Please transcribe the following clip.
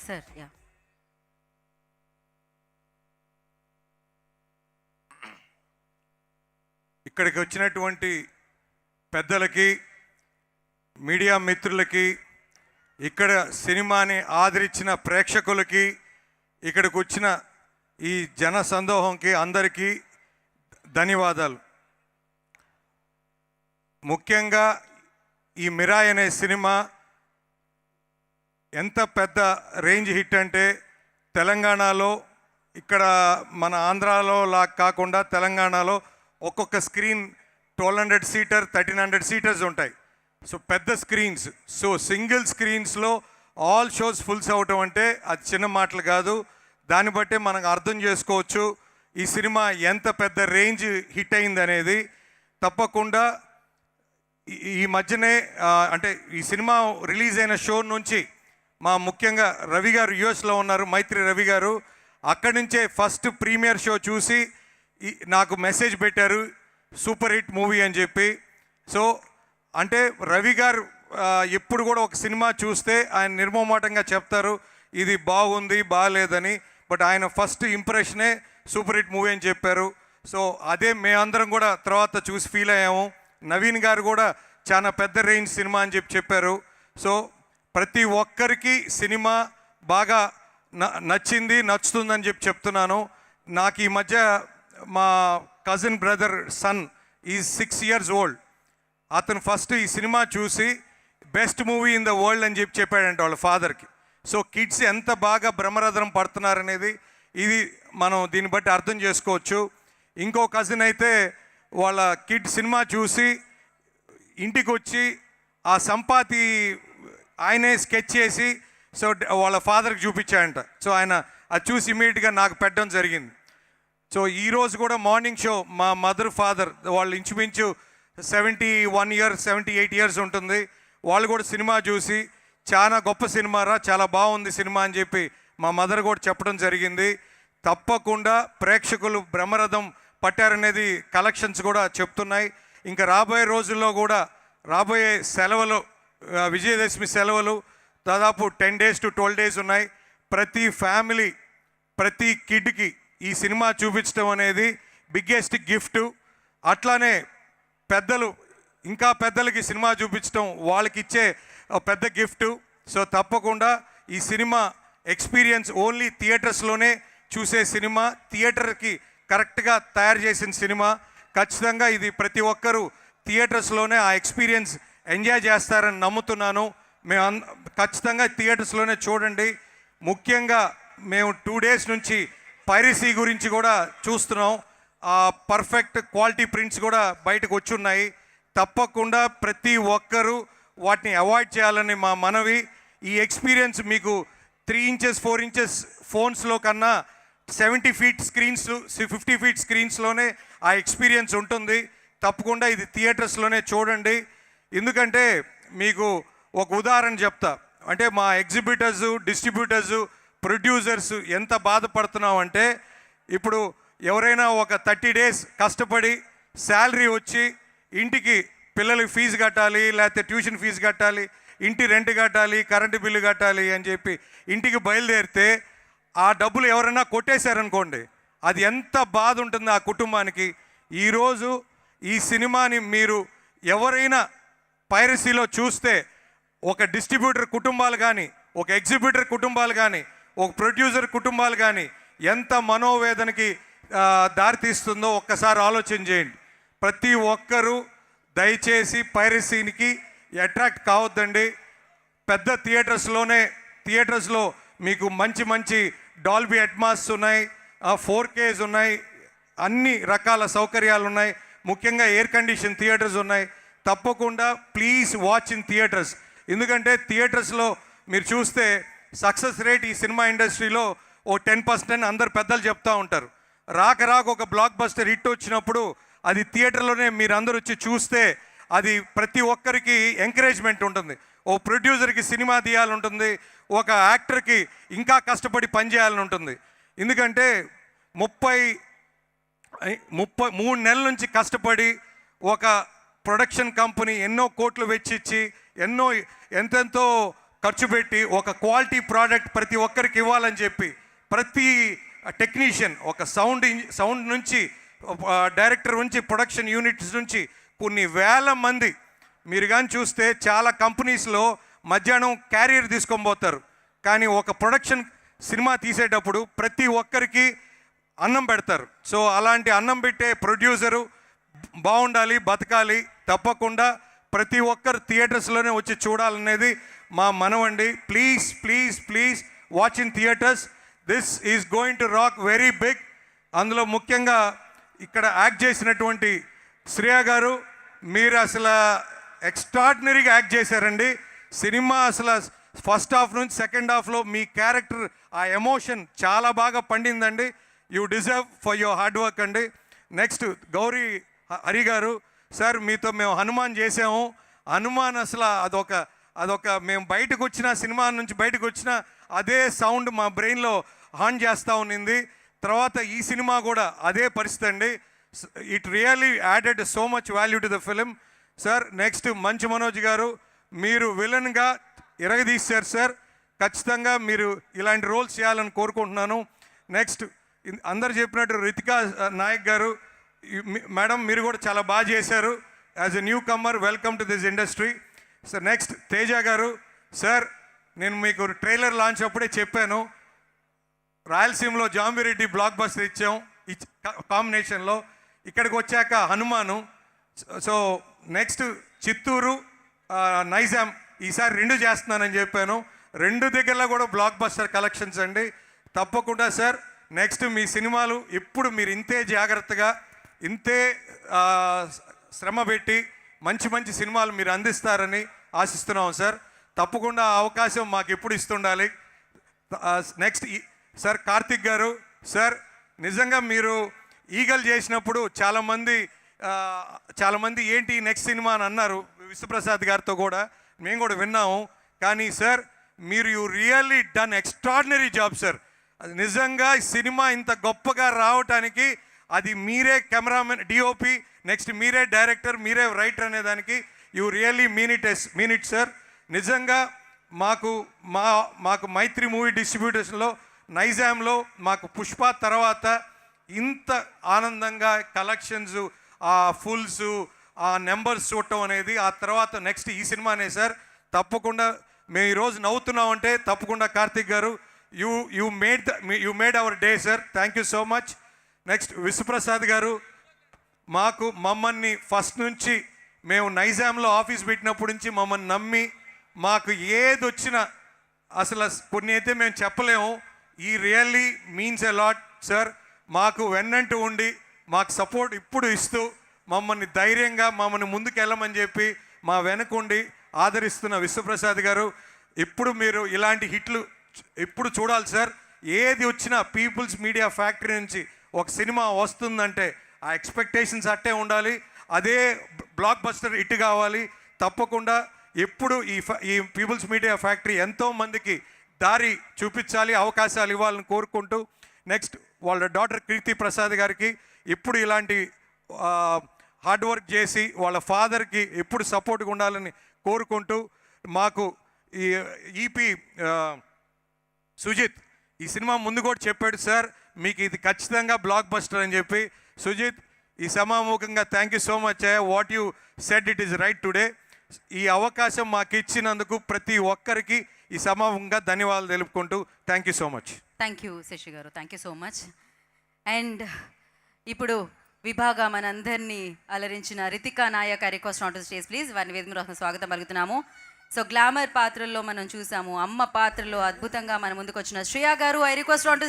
Sir. Yeah, ఇక్కడికి వచ్చినటువంటి పెద్దలకి, మీడియా మిత్రులకి, ఇక్కడ సినిమాని ఆదరించిన ప్రేక్షకులకి, ఇక్కడికి వచ్చిన ఈ జన సందోహంకి అందరికీ ధన్యవాదాలు. ముఖ్యంగా ఈ మిరాయ్ అనే సినిమా ఎంత పెద్ద రేంజ్ హిట్ అంటే తెలంగాణలో, ఇక్కడ మన ఆంధ్రాలో లాగా కాకుండా తెలంగాణలో ఒక్కొక్క స్క్రీన్ 1200 సీటర్ 1300 సీటర్స్ ఉంటాయి. సో పెద్ద స్క్రీన్స్. సో సింగిల్ స్క్రీన్స్లో ఆల్ షోస్ ఫుల్స్ అవటం అంటే అది చిన్న మాటలు కాదు. దాన్ని బట్టే మనం అర్థం చేసుకోవచ్చు ఈ సినిమా ఎంత పెద్ద రేంజ్ హిట్ అయింది అనేది. తప్పకుండా ఈ మధ్యనే అంటే ఈ సినిమా రిలీజ్ అయిన షో నుంచి మా ముఖ్యంగా రవి గారు యుఎస్లో ఉన్నారు, మైత్రి రవి గారు. అక్కడి నుంచే ఫస్ట్ ప్రీమియర్ షో చూసి నాకు మెసేజ్ పెట్టారు, సూపర్ హిట్ మూవీ అని చెప్పి. సో అంటే రవి గారు ఎప్పుడు కూడా ఒక సినిమా చూస్తే ఆయన నిర్మోమాటంగా చెప్తారు ఇది బాగుంది బాగాలేదని. బట్ ఆయన ఫస్ట్ ఇంప్రెషనే సూపర్ హిట్ మూవీ అని చెప్పారు. సో అదే మేమందరం కూడా తర్వాత చూసి ఫీల్ అయ్యాము. నవీన్ గారు కూడా చాలా పెద్ద రేంజ్ సినిమా అని చెప్పారు. సో ప్రతి ఒక్కరికి సినిమా బాగా నచ్చింది, నచ్చుతుందని చెప్తున్నాను. నాకు ఈ మధ్య మా cousin brother sun is 6 years old. అతను ఫస్ట్ ఈ సినిమా చూసి best movie in the world అని చెప్పాడంట వాళ్ళ ఫాదర్కి. సో కిడ్స్ ఎంత బాగా బ్రహ్మరథనం పడుతున్నారనేది ఇది మనం దీన్ని బట్టి అర్థం చేసుకోవచ్చు. ఇంకో కజిన్ అయితే వాళ్ళ కిడ్ సినిమా చూసి ఇంటికి వచ్చి ఆ సంపాతి ఆయనే స్కెచ్ చేసి సో వాళ్ళ ఫాదర్కి చూపించాడంట. సో ఆయన అది చూసి ఇమీడియట్గా నాకు పెట్టడం జరిగింది. సో ఈరోజు కూడా మార్నింగ్ షో మా మదర్ ఫాదర్ వాళ్ళు ఇంచుమించు 71 years 78 years ఉంటుంది. వాళ్ళు కూడా సినిమా చూసి చాలా గొప్ప సినిమా రా, చాలా బాగుంది సినిమా అని చెప్పి మా మదర్ కూడా చెప్పడం జరిగింది. తప్పకుండా ప్రేక్షకులు బ్రహ్మరథం పట్టారనేది కలెక్షన్స్ కూడా చెప్తున్నాయి. ఇంకా రాబోయే రోజుల్లో కూడా రాబోయే సెలవులు, విజయదశమి సెలవులు దాదాపు 10 days to 12 days ఉన్నాయి. ప్రతి ఫ్యామిలీ, ప్రతి కిడ్కి ఈ సినిమా చూపించడం అనేది బిగ్గెస్ట్ గిఫ్ట్. అట్లానే పెద్దలు, ఇంకా పెద్దలకి సినిమా చూపించడం వాళ్ళకి ఇచ్చే పెద్ద గిఫ్ట్. సో తప్పకుండా ఈ సినిమా ఎక్స్పీరియన్స్ ఓన్లీ థియేటర్స్లోనే చూసే సినిమా, థియేటర్కి కరెక్ట్గా తయారు చేసిన సినిమా. ఖచ్చితంగా ఇది ప్రతి ఒక్కరూ థియేటర్స్లోనే ఆ ఎక్స్పీరియన్స్ ఎంజాయ్ చేస్తారని నమ్ముతున్నాను. మేము ఖచ్చితంగా థియేటర్స్లోనే చూడండి. ముఖ్యంగా మేము 2 days నుంచి పైరసీ గురించి కూడా చూస్తున్నాం. పర్ఫెక్ట్ క్వాలిటీ ప్రింట్స్ కూడా బయటకు వచ్చున్నాయి. తప్పకుండా ప్రతి ఒక్కరూ వాటిని అవాయిడ్ చేయాలని మా మనవి. ఈ ఎక్స్పీరియన్స్ మీకు 3 inches 4 inches ఫోన్స్లో కన్నా 70 feet స్క్రీన్స్ 50 feet స్క్రీన్స్లోనే ఆ ఎక్స్పీరియన్స్ ఉంటుంది. తప్పకుండా ఇది థియేటర్స్లోనే చూడండి. ఎందుకంటే మీకు ఒక ఉదాహరణ చెప్తా. అంటే మా ఎగ్జిబిటర్సు, డిస్ట్రిబ్యూటర్సు, ప్రొడ్యూసర్స్ ఎంత బాధపడుతున్నాం అంటే, ఇప్పుడు ఎవరైనా ఒక 30 days కష్టపడి శాలరీ వచ్చి ఇంటికి పిల్లలకి ఫీజు కట్టాలి, లేకపోతే ట్యూషన్ ఫీజు కట్టాలి, ఇంటి రెంట్ కట్టాలి, కరెంటు బిల్లు కట్టాలి అని చెప్పి ఇంటికి బయలుదేరితే ఆ డబ్బులు ఎవరైనా కొట్టేశారనుకోండి, అది ఎంత బాధ ఉంటుందో ఆ కుటుంబానికి. ఈరోజు ఈ సినిమాని మీరు ఎవరైనా పైరసీలో చూస్తే ఒక డిస్ట్రిబ్యూటర్ కుటుంబాలు కానీ, ఒక ఎగ్జిబిటర్ కుటుంబాలు కానీ, ఒక ప్రొడ్యూసర్ కుటుంబాలు కానీ ఎంత మనోవేదనకి దారితీస్తుందో ఒక్కసారి ఆలోచన చేయండి. ప్రతి ఒక్కరూ దయచేసి పైరసీకి అట్రాక్ట్ కావద్దండి. పెద్ద థియేటర్స్లో మీకు మంచి మంచి డాల్బీ అట్మాస్ ఉన్నాయి, 4Ks ఉన్నాయి, అన్ని రకాల సౌకర్యాలు ఉన్నాయి. ముఖ్యంగా ఎయిర్ కండిషన్ థియేటర్స్ ఉన్నాయి. తప్పకుండా ప్లీజ్ వాచ్ ఇన్ థియేటర్స్. ఎందుకంటే థియేటర్స్లో మీరు చూస్తే సక్సెస్ రేట్ ఈ సినిమా ఇండస్ట్రీలో ఓ 10% అందరు పెద్దలు చెప్తూ ఉంటారు. రాక ఒక బ్లాక్ బస్టర్ హిట్ వచ్చినప్పుడు అది థియేటర్లోనే మీరు అందరూ వచ్చి చూస్తే అది ప్రతి ఒక్కరికి ఎంకరేజ్మెంట్ ఉంటుంది. ఓ ప్రొడ్యూసర్కి సినిమా తీయాలని ఉంటుంది, ఒక యాక్టర్కి ఇంకా కష్టపడి పనిచేయాలని ఉంటుంది. ఎందుకంటే 33 నెలల నుంచి కష్టపడి ఒక ప్రొడక్షన్ కంపెనీ ఎన్నో కోట్లు వెచ్చిచ్చి ఎంతెంతో ఖర్చు పెట్టి ఒక క్వాలిటీ ప్రోడక్ట్ ప్రతి ఒక్కరికి ఇవ్వాలని చెప్పి ప్రతి టెక్నీషియన్ ఒక సౌండ్ నుంచి డైరెక్టర్ నుంచి ప్రొడక్షన్ యూనిట్స్ నుంచి కొన్ని వేల మంది మీరు కానీ చూస్తే చాలా కంపెనీస్లో మధ్యాహ్నం క్యారియర్ తీసుకొని పోతారు, కానీ ఒక ప్రొడక్షన్ సినిమా తీసేటప్పుడు ప్రతి ఒక్కరికి అన్నం పెడతారు. సో అలాంటి అన్నం పెట్టే ప్రొడ్యూసరు బాగుండాలి, బతకాలి. తప్పకుండా ప్రతి ఒక్కరు థియేటర్స్లోనే వచ్చి చూడాలనేది మా మనవండి. Please please please watch in theatres. This is going to rock very big. అందులో ముఖ్యంగా ఇక్కడ యాక్ట్ చేసినటువంటి శ్రేయ గారు, మీరు అసలు ఎక్స్ట్రాడినరీగా యాక్ట్ చేశారండి. సినిమా అసలు ఫస్ట్ హాఫ్ నుంచి సెకండ్ హాఫ్లో మీ క్యారెక్టర్ ఆ ఎమోషన్ చాలా బాగా పండిందండి. You deserve for your hard work అండి. నెక్స్ట్ గౌరీ హరి గారు, సార్ మీతో మేము హనుమాన్ చేసాము. హనుమాన్ అసలు అదొక మేము బయటకు వచ్చిన సినిమా నుంచి బయటకు వచ్చిన అదే సౌండ్ మా బ్రెయిన్లో హాన్ చేస్తూ ఉన్నింది. తర్వాత ఈ సినిమా కూడా అదే పరిస్థితి అండి. It really added so much value to the film. Sir next Manchu Manoj గారు, మీరు విలన్గా ఇరగదీశారు సార్. ఖచ్చితంగా మీరు ఇలాంటి రోల్స్ చేయాలని కోరుకుంటున్నాను. నెక్స్ట్ అందరు చెప్పినట్టు రితికా నాయక్ గారు, మేడం మీరు కూడా చాలా బాగా చేశారు. As a newcomer welcome to this industry. Sir next Teja గారు, సార్ నేను మీకు ట్రైలర్ లాంచ్ అప్పుడే చెప్పాను, రాయలసీమలో జాంబిరెడ్డి బ్లాక్ బస్టర్ ఇచ్చాం కాంబినేషన్లో, ఇక్కడికి వచ్చాక హనుమాను. సో నెక్స్ట్ చిత్తూరు నైజాం ఈసారి 2 చేస్తున్నానని చెప్పాను. 2 దగ్గరలో కూడా బ్లాక్ బస్టర్ కలెక్షన్స్ అండి. తప్పకుండా సార్ నెక్స్ట్ మీ సినిమాలు ఇప్పుడు మీరు ఇంతే జాగ్రత్తగా ఇంతే శ్రమ పెట్టి మంచి మంచి సినిమాలు మీరు అందిస్తారని ఆశిస్తున్నాం సార్. తప్పకుండా ఆ అవకాశం మాకు ఎప్పుడు ఇస్తుండాలి. నెక్స్ట్ సార్ కార్తిక్ గారు, సార్ నిజంగా మీరు ఈగల్ చేసినప్పుడు చాలామంది ఏంటి నెక్స్ట్ సినిమా అని అన్నారు. విశ్వప్రసాద్ గారితో కూడా మేము కూడా విన్నాము. కానీ సార్ మీరు you really done extraordinary job sir. నిజంగా సినిమా ఇంత గొప్పగా రావటానికి అది మీరే కెమెరామెన్, డిఓపి, నెక్స్ట్ మీరే డైరెక్టర్, మీరే రైటర్ అనేదానికి you really mean it sir. నిజంగా మాకు మైత్రి మూవీ డిస్ట్రిబ్యూటర్స్లో నైజాంలో మాకు పుష్ప తర్వాత ఇంత ఆనందంగా కలెక్షన్స్, ఆ ఫుల్స్, ఆ నెంబర్స్ చూడటం అనేది ఆ తర్వాత నెక్స్ట్ ఈ సినిమానే సార్. తప్పకుండా మేము ఈరోజు నవ్వుతున్నామంటే తప్పకుండా కార్తిక్ గారు you made our day sir. Thank you so much. Next Vishwaprasad గారు, మమ్మల్ని ఫస్ట్ నుంచి మేము నైజాంలో ఆఫీస్ పెట్టినప్పటి నుంచి మమ్మల్ని నమ్మి మాకు ఏది వచ్చినా అసలు కొన్ని అయితే మేము చెప్పలేము. ఈ really means a lot sir. మాకు వెన్నంటూ ఉండి మాకు సపోర్ట్ ఇప్పుడు ఇస్తూ మమ్మల్ని ధైర్యంగా మమ్మల్ని ముందుకు వెళ్ళమని చెప్పి మా వెనకుండి ఆదరిస్తున్న విశ్వప్రసాద్ గారు, ఇప్పుడు మీరు ఇలాంటి హిట్లు ఇప్పుడు చూడాలి సార్. ఏది వచ్చినా పీపుల్స్ మీడియా ఫ్యాక్టరీ నుంచి ఒక సినిమా వస్తుందంటే ఆ ఎక్స్పెక్టేషన్స్ అట్టే ఉండాలి. అదే బ్లాక్ బస్టర్ హిట్ కావాలి. తప్పకుండా ఎప్పుడు ఈ పీపుల్స్ మీడియా ఫ్యాక్టరీ ఎంతోమందికి దారి చూపించాలి, అవకాశాలు ఇవ్వాలని కోరుకుంటూ నెక్స్ట్ వాళ్ళ డాటర్ కీర్తి ప్రసాద్ గారికి ఇప్పుడు ఇలాంటి హార్డ్ వర్క్ చేసి వాళ్ళ ఫాదర్కి ఎప్పుడు సపోర్ట్గా ఉండాలని కోరుకుంటూ మాకు ఈ ఈపీ సుజిత్ ఈ సినిమా ముందు కూడా చెప్పాడు సార్, మీకు ఇది ఖచ్చితంగా బ్లాక్ బస్టర్ అని చెప్పి. సుజిత్, ఈ సమాముఖంగా thank you so much. What you said it is right today. ఈ అవకాశం మాకు ఇచ్చినందుకు ప్రతి ఒక్కరికి ఈ సమాముఖంగా ధన్యవాదాలు తెలుపుకుంటూ thank you so much. Thank you Sasi గారు, thank you so much. And ఇప్పుడు విభాగా మనందరినీ అలరించిన Ritika Nayak request on to stage please. వారిని వేదిక మీద స్వాగతం పలుకుతున్నాము. సో గ్లామర్ పాత్రల్లో మనం చూసాము, అమ్మ పాత్రలో అద్భుతంగా మన ముందుకు వచ్చిన శ్రేయ గారు, ఐ రిక్వెస్ట్ ఆన్ టు